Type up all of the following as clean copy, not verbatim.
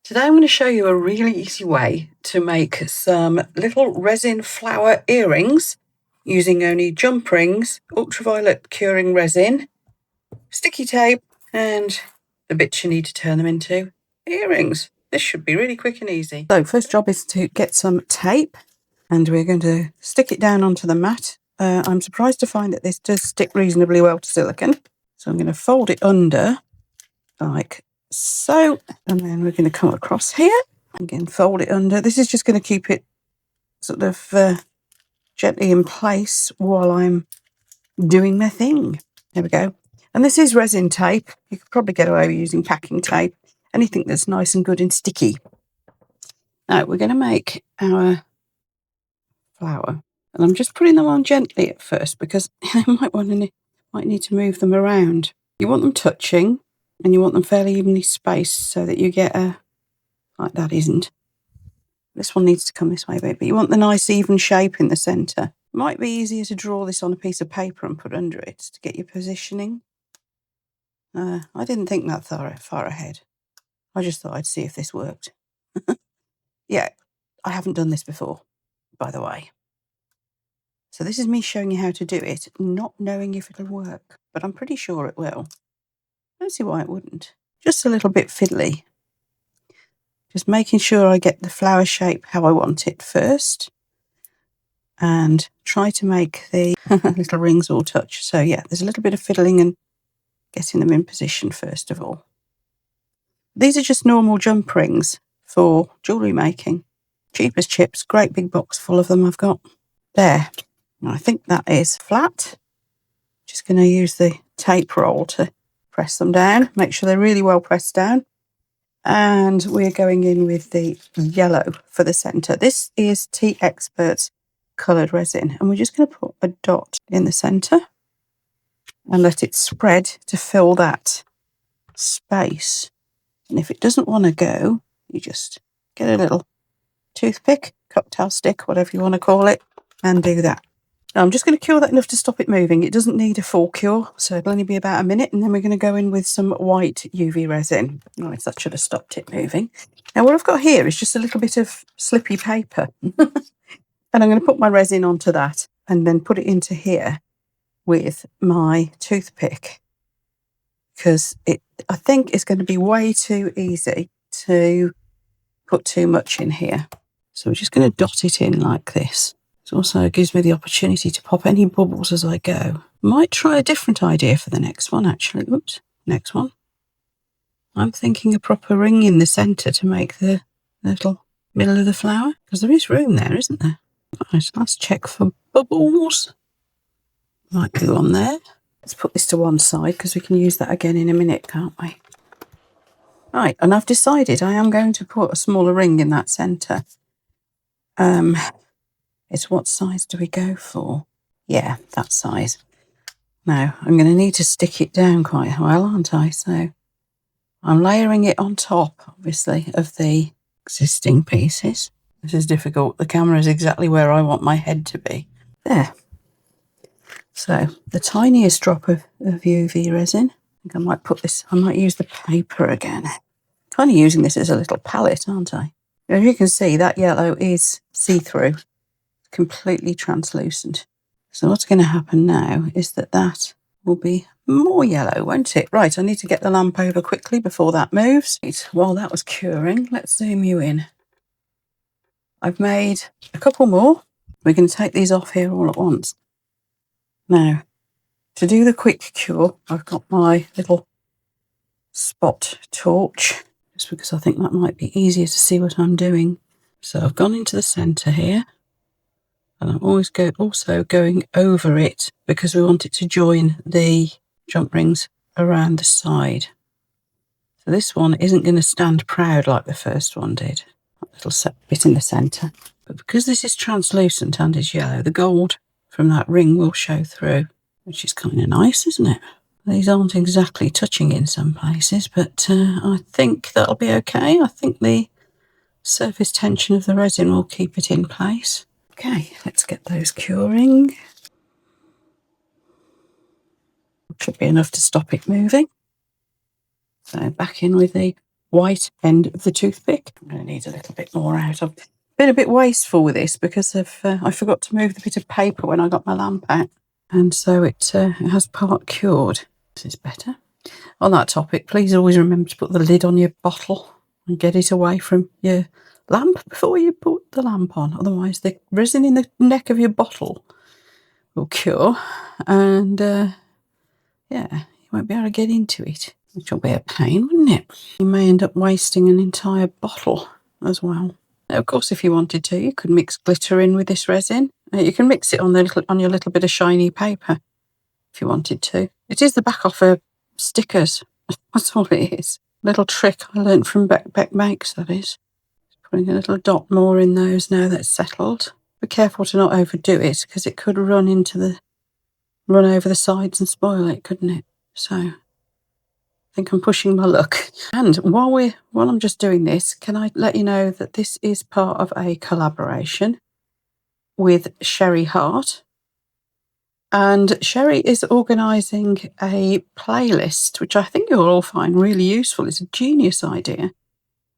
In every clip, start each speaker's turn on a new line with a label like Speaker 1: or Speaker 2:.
Speaker 1: Today I'm going to show you a really easy way to make some little resin flower earrings using only jump rings, ultraviolet curing resin, sticky tape and the bits you need to turn them into earrings. This should be really quick and easy. So first job is to get some tape and we're going to stick it down onto the mat. I'm surprised to find that this does stick reasonably well to silicone. So I'm going to fold it under like so, and then we're going to come across here. Again, fold it under. This is just going to keep it sort of gently in place while I'm doing my thing. There we go. And this is resin tape. You could probably get away with using packing tape. Anything that's nice and good and sticky. Now, we're going to make our flower. And I'm just putting them on gently at first because I might need to move them around. You want them touching and you want them fairly evenly spaced so that you get a... like that isn't. This one needs to come this way a bit, but you want the nice even shape in the centre. Might be easier to draw this on a piece of paper and put under it to get your positioning. I didn't think that far ahead. I just thought I'd see if this worked. Yeah, I haven't done this before, by the way. So this is me showing you how to do it, not knowing if it'll work, but I'm pretty sure it will. I don't see why it wouldn't. Just a little bit fiddly. Just making sure I get the flower shape how I want it first. And try to make the little rings all touch. So yeah, there's a little bit of fiddling and getting them in position first of all. These are just normal jump rings for jewellery making. Cheap as chips, great big box full of them I've got. There. And I think that is flat. Just going to use the tape roll to press them down. Make sure they're really well pressed down. And we're going in with the yellow for the centre. This is Tea Expert's coloured resin, and we're just going to put a dot in the centre and let it spread to fill that space. And if it doesn't want to go, you just get a little toothpick, cocktail stick, whatever you want to call it, and do that. Now I'm just going to cure that enough to stop it moving. It doesn't need a full cure, so it'll only be about a minute, and then we're going to go in with some white UV resin. Right, that should have stopped it moving. Now what I've got here is just a little bit of slippy paper. And I'm going to put my resin onto that and then put it into here with my toothpick because I think it's going to be way too easy to put too much in here. So we're just going to dot it in like this. It also gives me the opportunity to pop any bubbles as I go. Might try a different idea for the next one actually. Oops, next one. I'm thinking a proper ring in the centre to make the little middle of the flower because there is room there, isn't there? Right, let's check for bubbles. Might go on there. Let's put this to one side because we can use that again in a minute, can't we? Right, and I've decided I am going to put a smaller ring in that centre. It's what size do we go for? Yeah, that size. Now, I'm going to need to stick it down quite well, aren't I? So I'm layering it on top, obviously, of the existing pieces. This is difficult. The camera is exactly where I want my head to be. There. So the tiniest drop of UV resin. I think I might put this, I might use the paper again. Kind of using this as a little palette, aren't I? As you can see, that yellow is see-through, completely translucent. So what's going to happen now is that will be more yellow, won't it? Right, I need to get the lamp over quickly before that moves. Right, while that was curing, let's zoom you in. I've made a couple more. We're going to take these off here all at once. Now, to do the quick cure, I've got my little spot torch, just because I think that might be easier to see what I'm doing. So I've gone into the centre here, and I'm also going over it because we want it to join the jump rings around the side. So this one isn't going to stand proud like the first one did. That little set bit in the centre. But because this is translucent and is yellow, the gold from that ring will show through, which is kind of nice, isn't it? These aren't exactly touching in some places, but I think that'll be okay. I think the surface tension of the resin will keep it in place. Okay, let's get those curing. Should be enough to stop it moving. So back in with the white end of the toothpick. I'm going to need a little bit more out. I've been a bit wasteful with this because I forgot to move the bit of paper when I got my lamp out, and so it has part cured. This is better. On that topic, please always remember to put the lid on your bottle and get it away from your lamp before you put the lamp on. Otherwise, the resin in the neck of your bottle will cure, and yeah, you won't be able to get into it, which will be a pain, wouldn't it? You may end up wasting an entire bottle as well. Now, of course, if you wanted to, you could mix glitter in with this resin. You can mix it on your little bit of shiny paper if you wanted to. It is the back off of stickers. That's all it is. Little trick I learnt from Beck Makes, that is. Putting a little dot more in those now that's settled. Be careful to not overdo it because it could run over the sides and spoil it, couldn't it? So I think I'm pushing my luck. And while I'm just doing this, can I let you know that this is part of a collaboration with Sherry Hart. And Sherry is organising a playlist, which I think you'll all find really useful. It's a genius idea.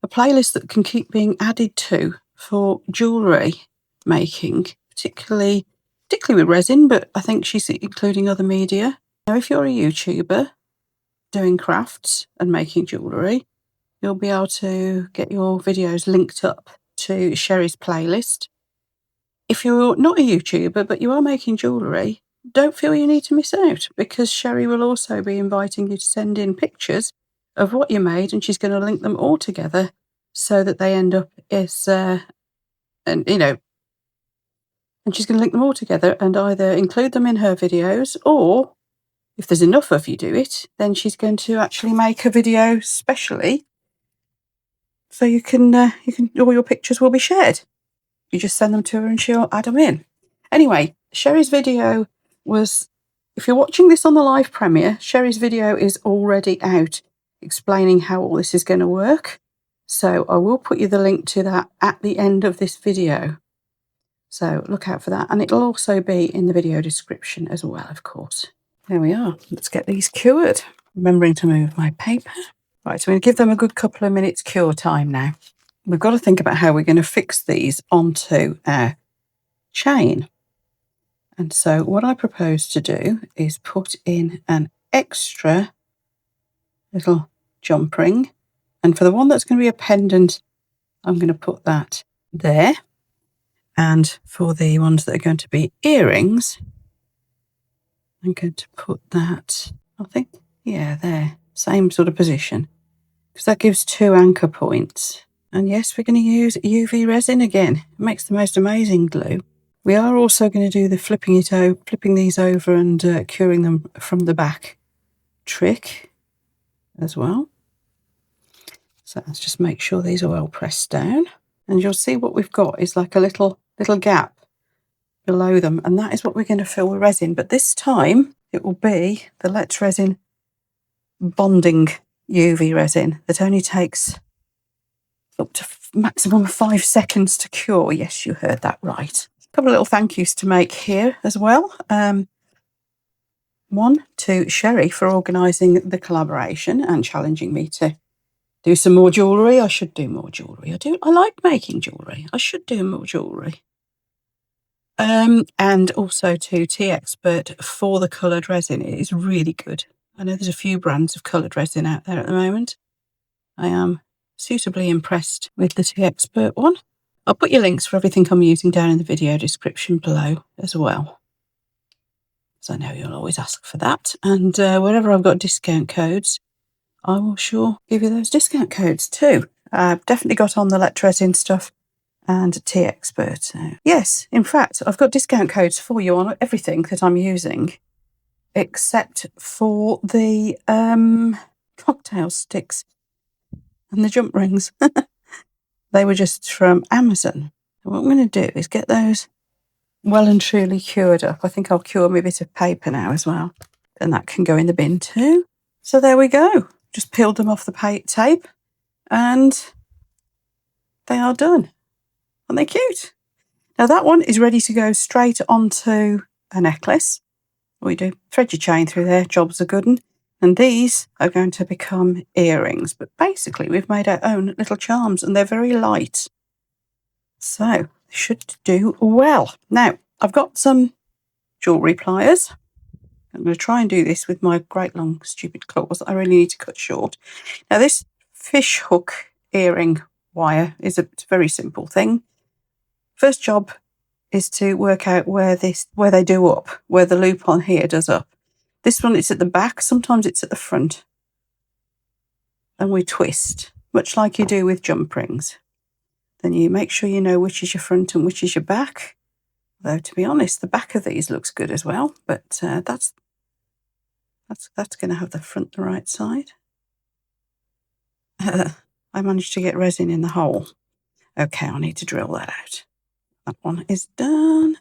Speaker 1: A playlist that can keep being added to for jewellery making, particularly with resin, but I think she's including other media. Now, if you're a YouTuber doing crafts and making jewellery, you'll be able to get your videos linked up to Sherry's playlist. If you're not a YouTuber, but you are making jewellery, don't feel you need to miss out, because Sherry will also be inviting you to send in pictures of what you made, and she's going to link them all together so that they end up as, and she's going to link them all together and either include them in her videos, or if there's enough of you do it, then she's going to actually make a video specially so you can all your pictures will be shared. You just send them to her and she'll add them in. Anyway, Sherry's video was, if you're watching this on the live premiere, Sherry's video is already out explaining how all this is going to work. So I will put you the link to that at the end of this video. So look out for that. And it'll also be in the video description as well, of course. There we are. Let's get these cured. Remembering to move my paper. Right, so I'm going to give them a good couple of minutes cure time now. We've got to think about how we're going to fix these onto our chain. And so what I propose to do is put in an extra little jump ring. And for the one that's going to be a pendant, I'm going to put that there. And for the ones that are going to be earrings, I'm going to put that, I think, yeah, there. Same sort of position. Because that gives 2 anchor points. And yes, we're going to use UV resin again. It makes the most amazing glue. We are also going to do the flipping these over and curing them from the back trick as well. So let's just make sure these are well pressed down. And you'll see what we've got is like a little gap below them. And that is what we're going to fill with resin. But this time it will be the Let's Resin bonding UV resin that only takes up to maximum of 5 seconds to cure. Yes, you heard that right. A couple of little thank yous to make here as well. One to Sherry for organising the collaboration and challenging me to do some more jewellery. I should do more jewellery. I like making jewellery. I should do more jewellery. And also to T-Expert for the coloured resin. It is really good. I know there's a few brands of coloured resin out there at the moment. I am suitably impressed with the T-Expert one. I'll put your links for everything I'm using down in the video description below as well. So I know you'll always ask for that. And wherever I've got discount codes, I will sure give you those discount codes too. I've definitely got on the Let's Resin stuff and T-Expert. So, yes, in fact, I've got discount codes for you on everything that I'm using, except for the cocktail sticks and the jump rings. They were just from Amazon. What I'm going to do is get those well and truly cured up. I think I'll cure my bit of paper now as well. And that can go in the bin too. So there we go. Just peeled them off the tape and they are done. Aren't they cute? Now that one is ready to go straight onto a necklace. What we do, thread your chain through there, job's a good one. And these are going to become earrings. But basically, we've made our own little charms, and they're very light. So, they should do well. Now, I've got some jewellery pliers. I'm going to try and do this with my great long stupid claws that I really need to cut short. Now, this fish hook earring wire is a very simple thing. First job is to work out where they do up, where the loop on here does up. This one, it's at the back, sometimes it's at the front. And we twist, much like you do with jump rings. Then you make sure you know which is your front and which is your back. Though, to be honest, the back of these looks good as well, but that's going to have the front the right side. I managed to get resin in the hole. Okay, I need to drill that out. That one is done.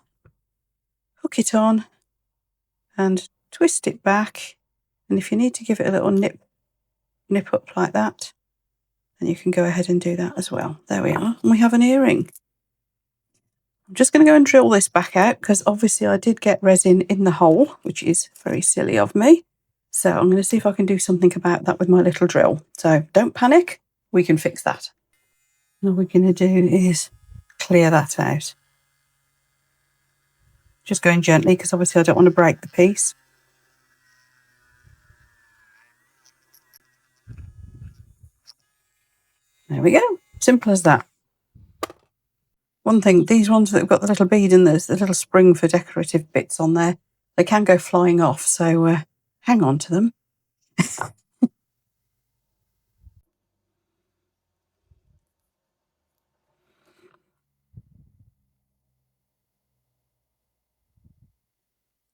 Speaker 1: Hook it on and twist it back. And if you need to give it a little nip up like that, then you can go ahead and do that as well. There we are. And we have an earring. I'm just going to go and drill this back out because obviously I did get resin in the hole, which is very silly of me. So I'm going to see if I can do something about that with my little drill. So don't panic, we can fix that. And all we're going to do is clear that out. Just going gently because obviously I don't want to break the piece. There we go, simple as that. One thing, these ones that have got the little bead and there's the little spring for decorative bits on there, they can go flying off, so hang on to them.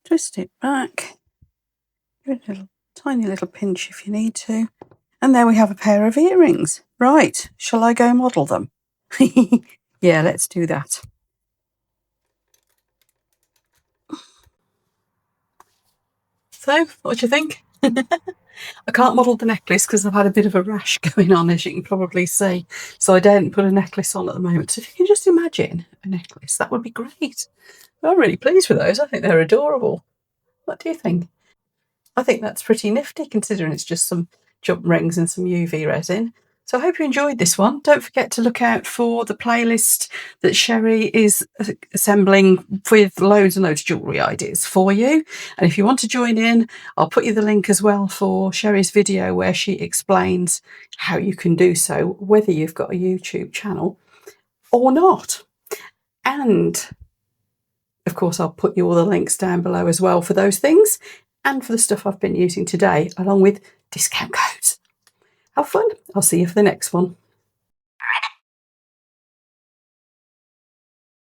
Speaker 1: Twist it back, give it a little tiny little pinch if you need to, and there we have a pair of earrings. Right, shall I go model them? Yeah, let's do that. So, what do you think? I can't model the necklace because I've had a bit of a rash going on, as you can probably see. So I daren't put a necklace on at the moment. So if you can just imagine a necklace, that would be great. I'm really pleased with those. I think they're adorable. What do you think? I think that's pretty nifty considering it's just some jump rings and some UV resin. So I hope you enjoyed this one. Don't forget to look out for the playlist that Sherry is assembling with loads and loads of jewellery ideas for you. And if you want to join in, I'll put you the link as well for Sherry's video where she explains how you can do so, whether you've got a YouTube channel or not. And of course, I'll put you all the links down below as well for those things and for the stuff I've been using today, along with discount codes. Have fun. I'll see you for the next one.